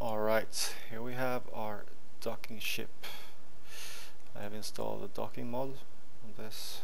Alright, here we have our docking ship. I have installed a docking mod on this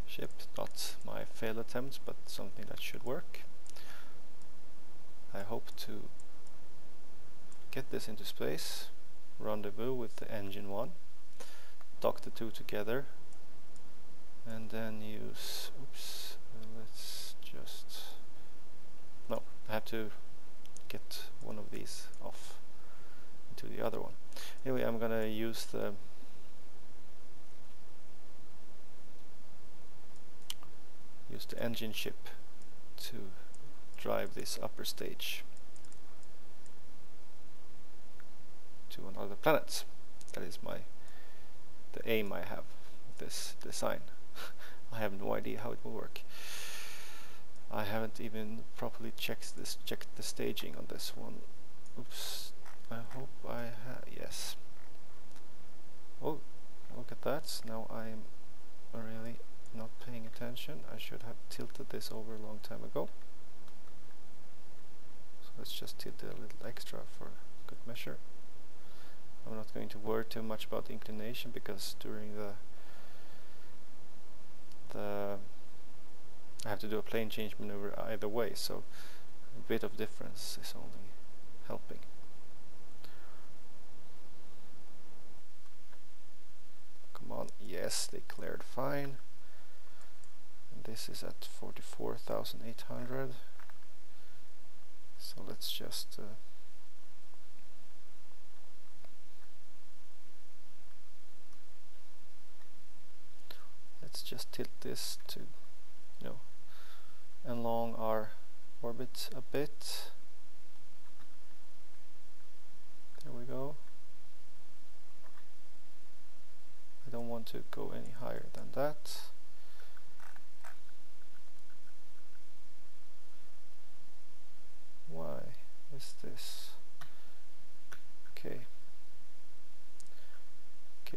ship. Not my failed attempt, but something that should work. I hope to get this into space, rendezvous with the engine 1, dock the two together, and then use, let's just, no, I have to get one of these off into the other one. Anyway, I'm gonna use the engine ship to drive this upper stage to another planet. That is the aim I have with this design. I have no idea how it will work. I haven't even properly checked the staging on this one. Oops. I hope I have. Yes. Oh, look at that. Now I'm really not paying attention. I should have tilted this over a long time ago. So let's just tilt it a little extra for good measure. I'm not going to worry too much about the inclination, because during I have to do a plane change maneuver either way, so a bit of difference is only helping. Come on, yes, they cleared fine. And this is at 44,800. So let's just tilt this to, along our orbit a bit. There we go. I don't want to go any higher than that. Why is this? Okay,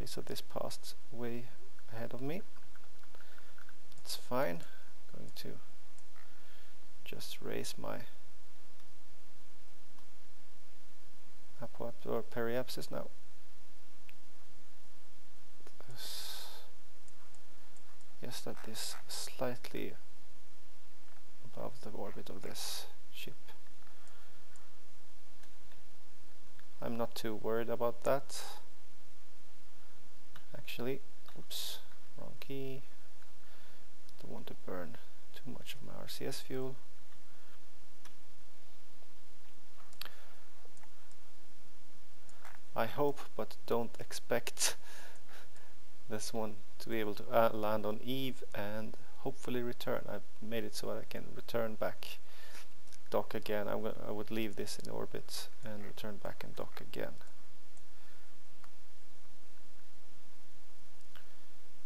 so this passed way ahead of me. That's fine. I'm going to just raise my apoapsis or periapsis now. Yes, that is slightly above the orbit of this ship. I'm not too worried about that, actually. Oops, wrong key. Don't want to burn too much of my RCS fuel. I hope, but don't expect, this one to be able to land on Eve and hopefully return. I've made it so that I can return back, dock again. I would leave this in orbit and return back and dock again.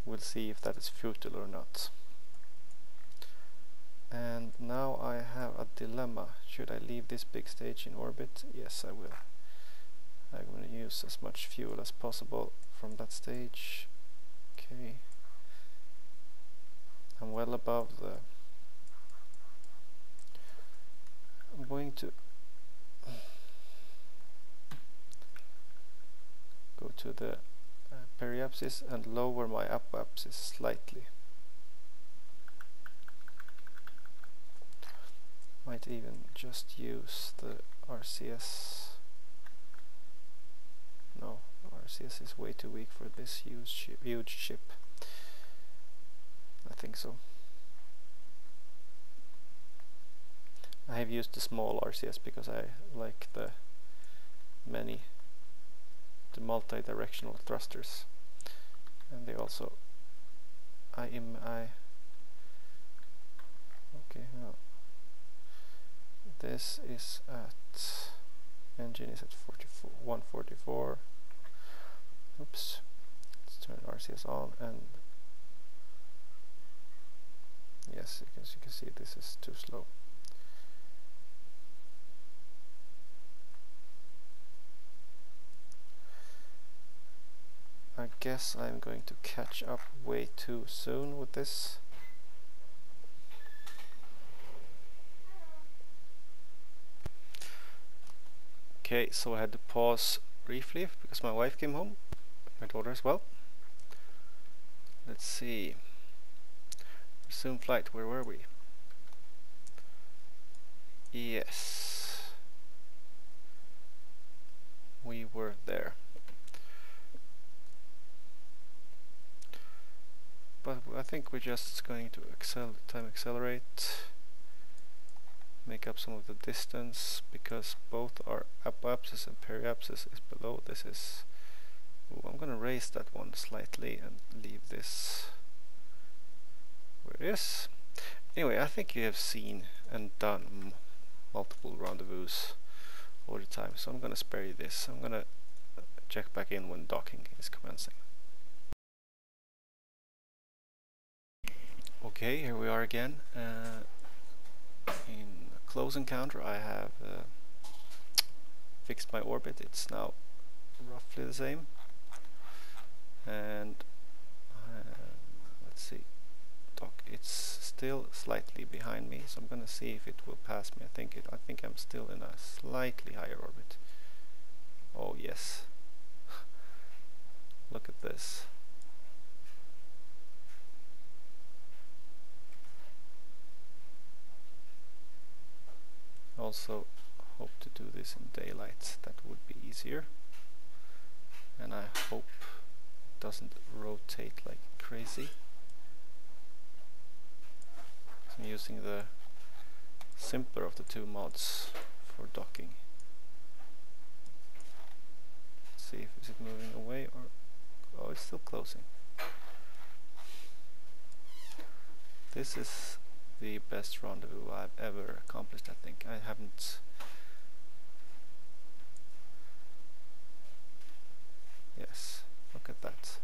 We'll see if that is futile or not. And now I have a dilemma. Should I leave this big stage in orbit? Yes, I will. I'm going to use as much fuel as possible from that stage. Okay. I'm well above the... I'm going to go to the periapsis and lower my apoapsis slightly. Might even just use the RCS. No, RCS is way too weak for this huge ship. I think so. I have used the small RCS because I like the multi-directional thrusters, and they also okay, no. This is at engine is at 144. Oops. Let's turn RCS on, and yes, as you can see, this is too slow. I guess I'm going to catch up way too soon with this. Okay, so I had to pause briefly because my wife came home, my daughter as well. Let's see. Resume flight, where were we? Yes. We were there. But I think we're just going to time accelerate, make up some of the distance, because both our apoapsis and periapsis is below. This is... Ooh, I'm gonna raise that one slightly and leave this where it is. Anyway, I think you have seen and done multiple rendezvous over the time, so I'm gonna spare you this. I'm gonna check back in when docking is commencing. Okay, here we are again. In a close encounter I have fixed my orbit. It's now roughly the same. And let's see, it's still slightly behind me, so I'm gonna see if it will pass me. I think I'm still in a slightly higher orbit. Oh yes. Look at this. Also hope to do this in daylight, that would be easier. And I hope it doesn't rotate like crazy. I'm using the simpler of the two mods for docking. Let's see, is it moving away or... Oh, it's still closing. This is the best rendezvous I've ever accomplished, I think. I haven't... Yes, look at that.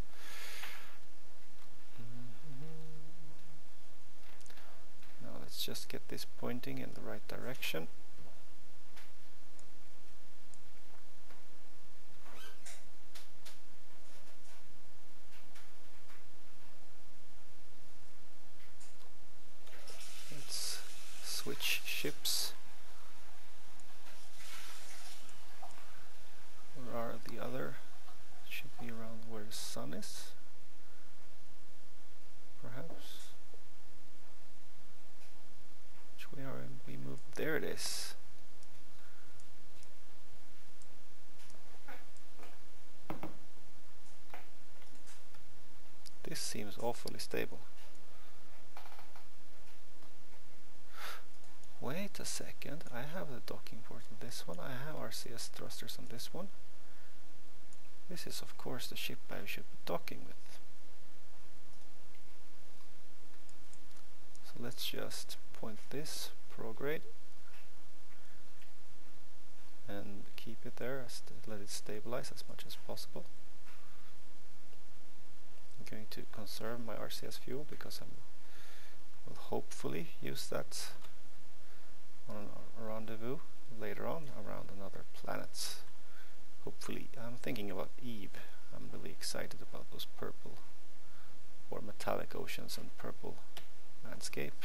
Now let's just get this pointing in the right direction. Let's switch ships. Where are the other? Should be around where the sun is, perhaps. Which way are we moved? There it is. This seems awfully stable. Wait a second, I have the docking port on this one, I have RCS thrusters on this one. This is of course the ship I should be docking with. So let's just point this prograde and keep it there, let it stabilize as much as possible. I'm going to conserve my RCS fuel because I will hopefully use that on a rendezvous later on around another planet. Hopefully. I'm thinking about Eve. I'm really excited about those purple or metallic oceans and purple landscape.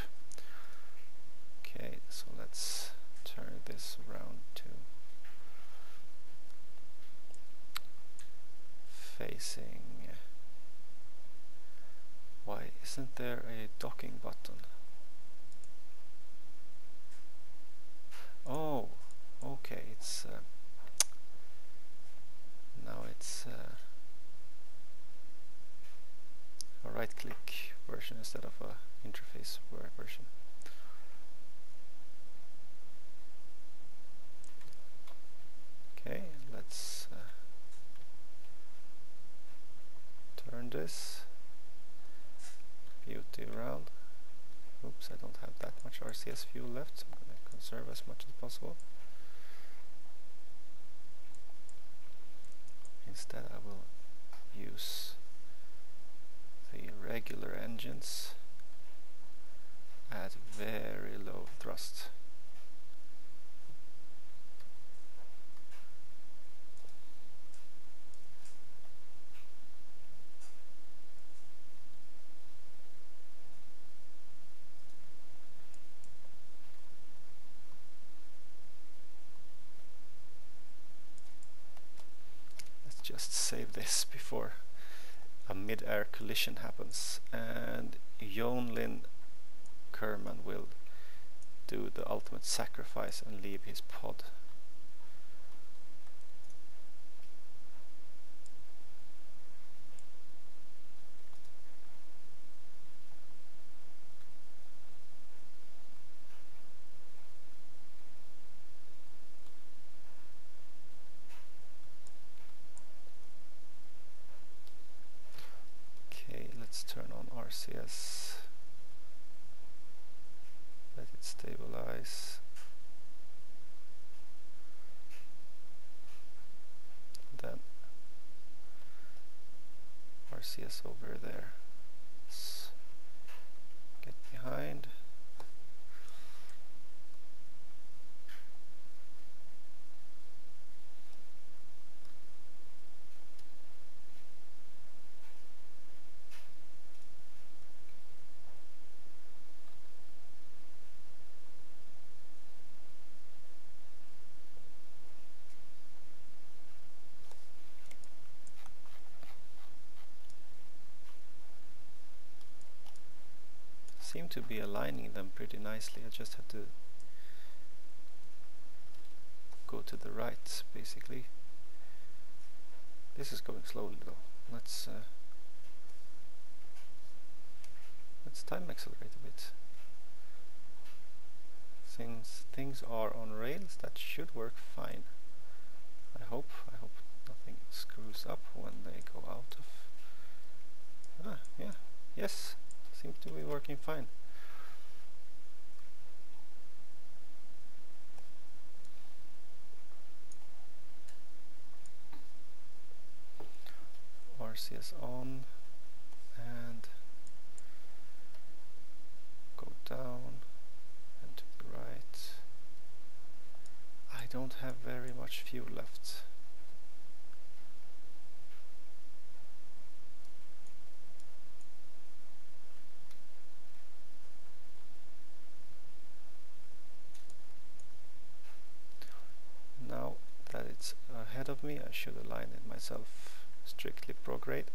Okay, so let's turn this around to facing... Why isn't there a docking button? Oh, okay, it's now it's a right-click version instead of a interface version. Okay, let's turn this beauty around. Oops, I don't have that much RCS fuel left, so I'm going to conserve as much as possible. Instead I will use the regular engines at very low thrust. just save this before a mid-air collision happens, and Yonlin Kerman will do the ultimate sacrifice and leave his pod. Okay, let's turn on RCS. Let it stabilize. Then RCS over there. Let's get behind. Seem to be aligning them pretty nicely. I just have to go to the right, basically. This is going slowly though. Let's time accelerate a bit. Since things are on rails, that should work fine. I hope nothing screws up when they go out of. Yeah, yes. Seems to be working fine. RCS on and go down and to the right. I don't have very much fuel left. Now that it's ahead of me, I should align it myself strictly prograde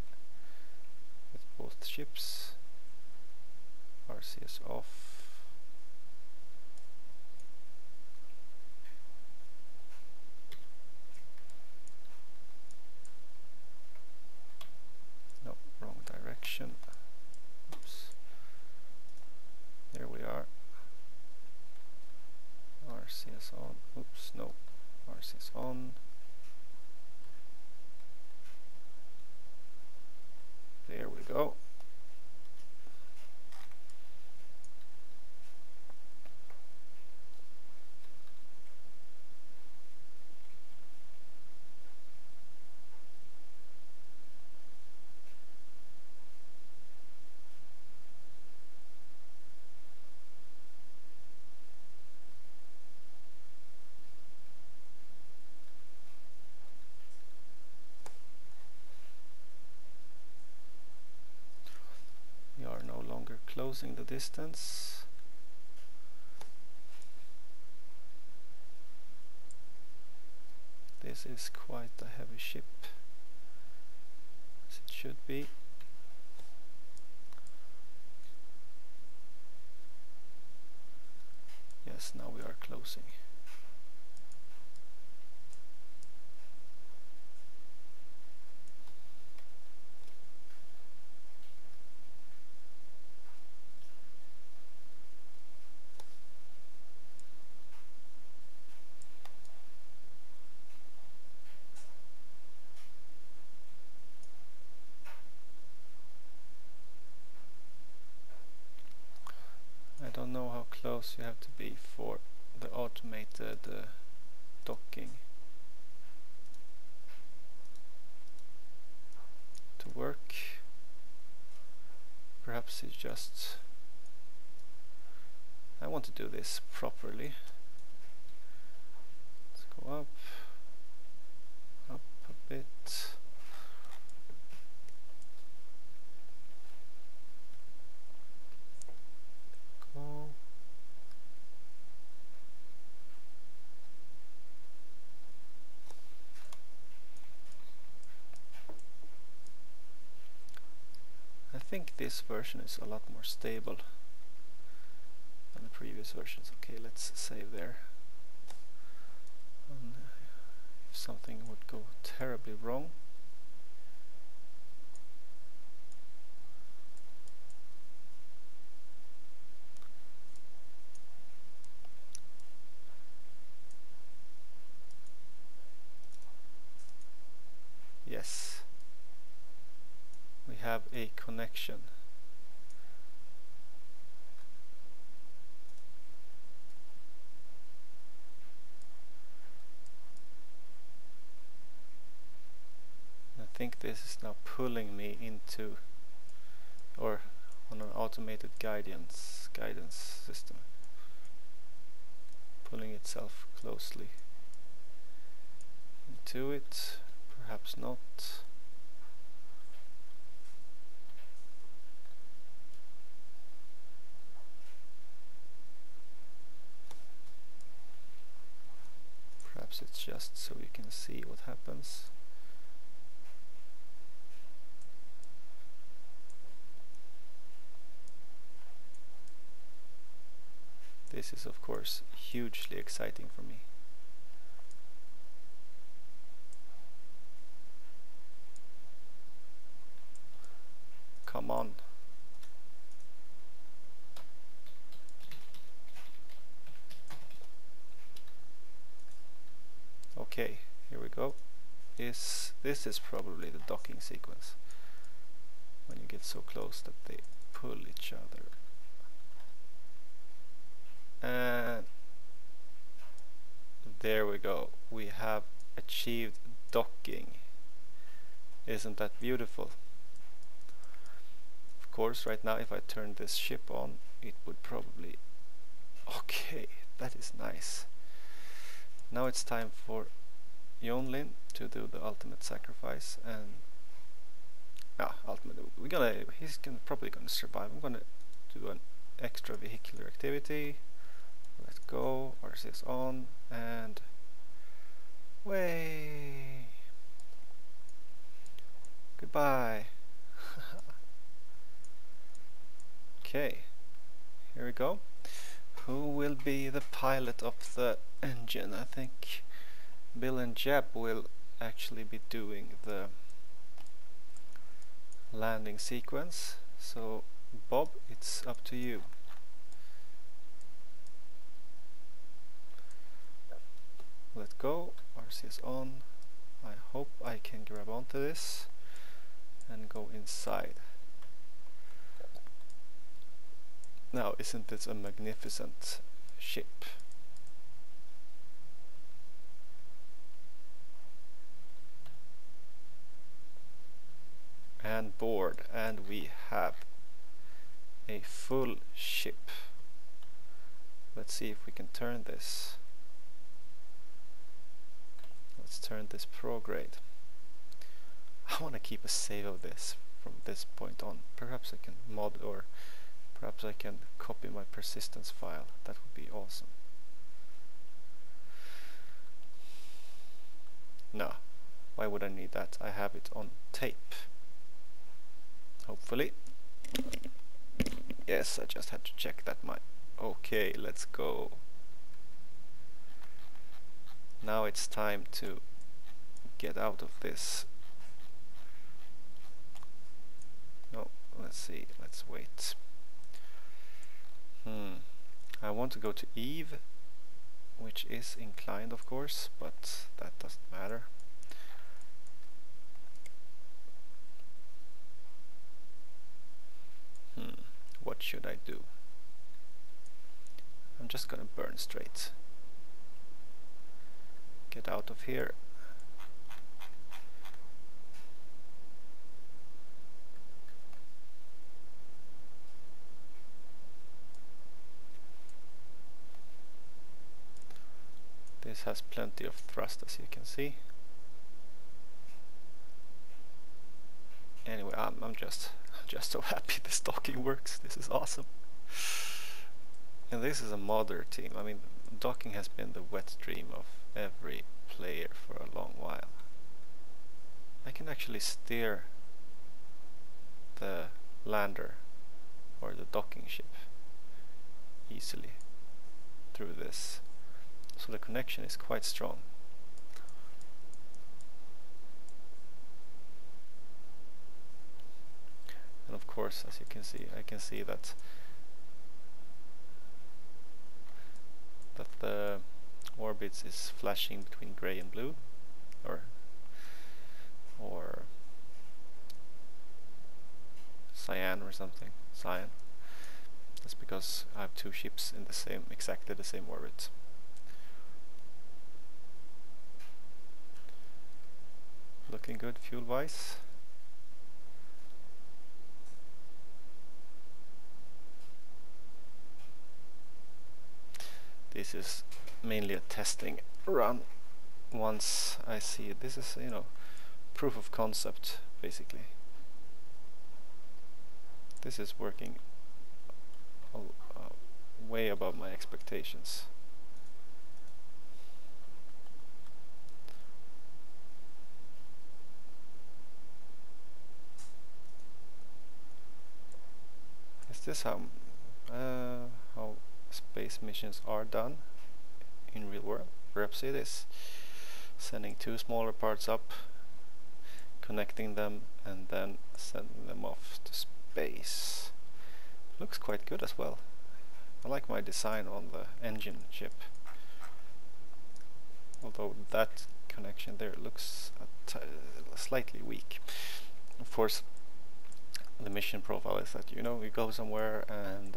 with both ships. RCS off. No, wrong direction. Oops. There we are. RCS on. Oops, no. RCS on. There we go. Closing the distance. This is quite a heavy ship, as it should be. Yes, now we are closing. I don't know how close you have to be for the automated docking to work. Perhaps it's just I want to do this properly. Let's go up a bit. Go. think this version is a lot more stable than the previous versions. Okay, let's save there. And if something would go terribly wrong, yes, we have a connection. I think this is now pulling me into, or on an automated guidance system, pulling itself closely into it. Perhaps not. Perhaps it's just so you can see what happens. This is of course hugely exciting for me. Come on. Okay, here we go. This is probably the docking sequence, when you get so close that they pull each other. And there we go. We have achieved docking. Isn't that beautiful? Of course, right now if I turn this ship on, it would probably... Okay, that is nice. Now it's time for Yonlin to do the ultimate sacrifice, and he's probably gonna survive. I'm gonna do an extra vehicular activity. Let go, RCS on, and way. Goodbye. Okay, here we go. Who will be the pilot of the engine? I think Bill and Jeb will actually be doing the landing sequence. So Bob, it's up to you. Let go, RCS on. I hope I can grab onto this and go inside. Now, isn't this a magnificent ship? And board, and we have a full ship. Let's see if we can turn this. Let's turn this prograde. I want to keep a save of this from this point on. Perhaps I can mod, or perhaps I can copy my persistence file. That would be awesome. No, why would I need that? I have it on tape. Hopefully. Yes, I just had to check that my... Okay, let's go. Now it's time to get out of this. No, let's see, let's wait. I want to go to Eve, which is inclined of course, but that doesn't matter. What should I do? I'm just gonna burn straight. Get out of here. This has plenty of thrust, as you can see. Anyway, I'm just so happy this docking works. This is awesome. And this is a modder team. I mean, docking has been the wet dream of every player for a long while. I can actually steer the lander or the docking ship easily through this. So the connection is quite strong. And of course, as you can see, I can see that the orbits is flashing between gray and blue, or cyan or something. Cyan. That's because I have two ships in the same, exactly the same orbit. Looking good fuel-wise. This is mainly a testing run. Once I see it, this is, you know, proof of concept basically. This is working way above my expectations. Is this how space missions are done in real world? Perhaps it is. Sending two smaller parts up, connecting them, and then sending them off to space. Looks quite good as well. I like my design on the engine chip. Although that connection there looks slightly weak. Of course, the mission profile is that, you know, you go somewhere and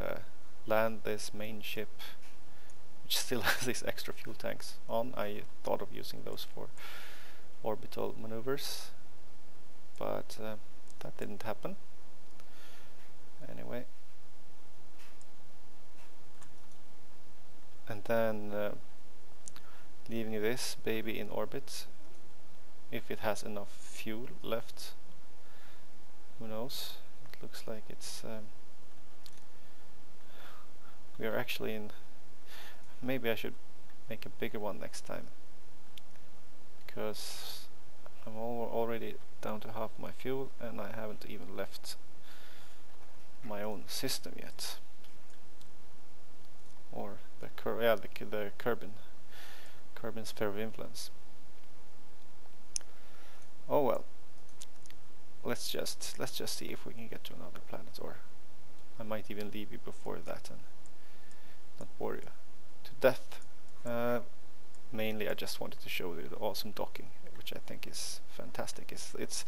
land this main ship, which still has these extra fuel tanks on. I thought of using those for orbital maneuvers, but that didn't happen. Anyway, and then leaving this baby in orbit, if it has enough fuel left, who knows. It looks like it's we are actually in. Maybe I should make a bigger one next time, because I'm already down to half my fuel and I haven't even left my own system yet, or the Kerbal sphere of influence. Oh well, let's just see if we can get to another planet, or I might even leave you before that and not bore you to death. Mainly I just wanted to show you the awesome docking, which I think is fantastic. It's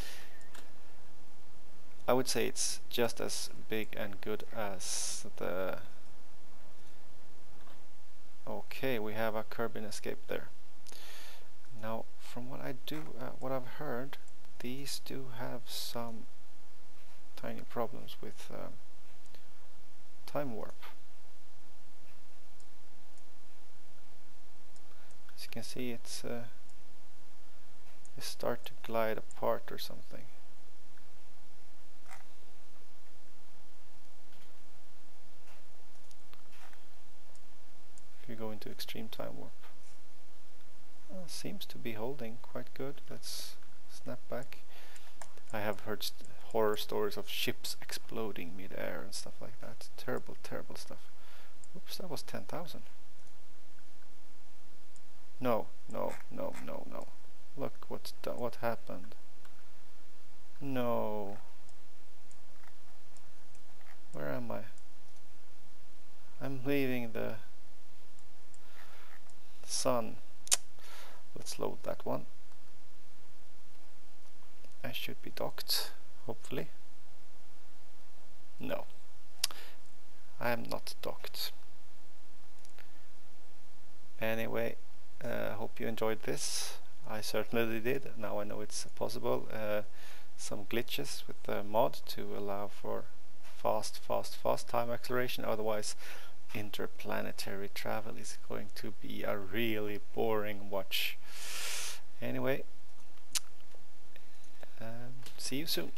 I would say it's just as big and good as the... Okay, we have a Kerbal escape there. Now, from what I've heard, these do have some tiny problems with time warp. As you can see, it's they start to glide apart or something. If you go into extreme time warp, seems to be holding quite good. Let's snap back. I have heard horror stories of ships exploding mid-air and stuff like that. Terrible, terrible stuff. Oops, that was 10,000. No, no, no, no, no. Look what happened. No. Where am I? I'm leaving the sun. Let's load that one. I should be docked, hopefully. No, I am not docked. Anyway, hope you enjoyed this. I certainly did. Now I know it's possible. Some glitches with the mod to allow for fast time acceleration. Otherwise, interplanetary travel is going to be a really boring watch. Anyway, see you soon.